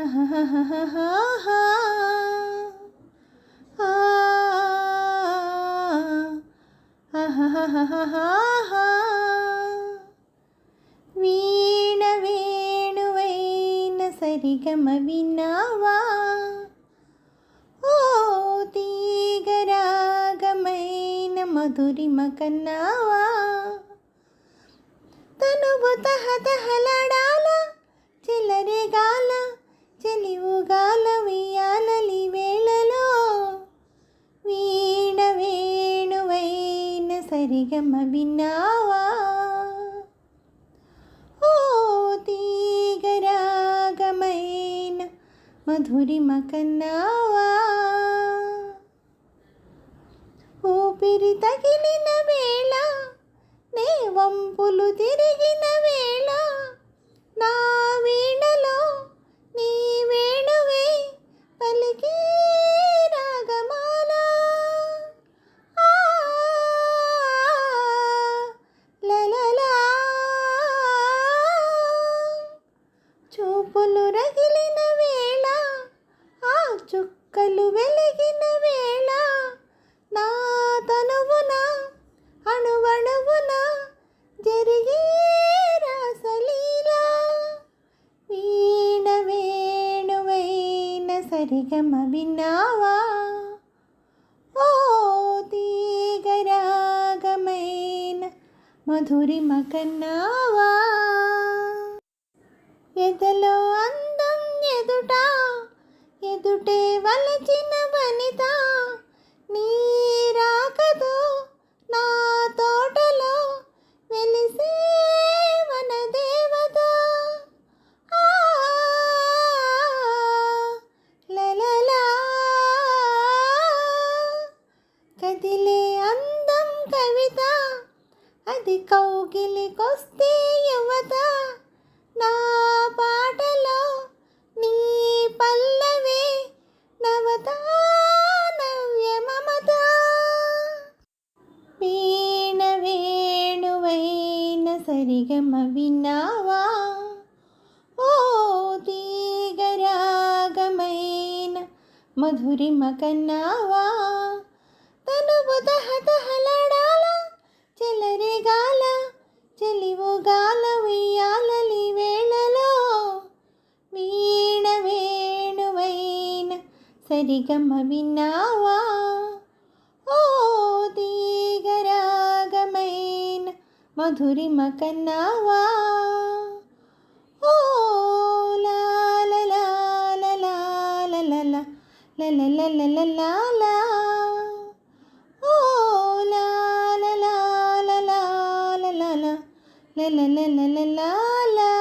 ఆహాహాహాహా. ఆ, ఆహాహాహాహా. వీణ వేణువైన సరిగమ విన్నావా, ఓ తీగరాగమైన మధురిమ కన్నావా, తనువు తహతహలాడాల చెలరేగాల చెలివుగాల వియాలలి వేళలో, వీణ వేణువైన సరిగమ విన్నావా, ఓ తీగరాగమైన మధురిమ కన్నావా, ఊపిరి తగిలిన వేళ నే వంపులు తిరిగిన వేళ, నా వీణలో నీ వేణువే పలికే రాగమాల, ఆ, లలలా. చూపులు రగిలిన వేళ, ఆ చుక్కలు వెలిగిన వేళ, నా తనువున అణువణువున జరిగే రాసలీల, వీణ వేణువైన సరిగమ విన్నావా, ఓ తీగరాగమైన మధురిమ కన్నావా, ఎదలో అందం ఎదుట ఎదుటే వలచిన వనిత, నీ రాకతో నా తోటలో వెలిసే వనదేవత, ఆ, లలలా. కదిలే అందం కవిత, అది కౌగిలికొస్తే యువత, నా పాటలో నీ పల్లవే నవత నవ్య మమత, వీణ వేణువైన సరిగమ విన్నావా, ఓ తీగరాగమైన మధురిమ కన్నావా, తనువు తహతహలాడాల చెలరేగాల చెలివుగాల వియాలలి వేళలో, వీణ వేణువైన సరిగమ విన్నావా, ఓ తీగరాగమైన మధురిమ కన్నావా, ఓ లాలలాలలాలలాలలా లలలలలలా, ఓ లాలలాలలాలలా లలలలలలా.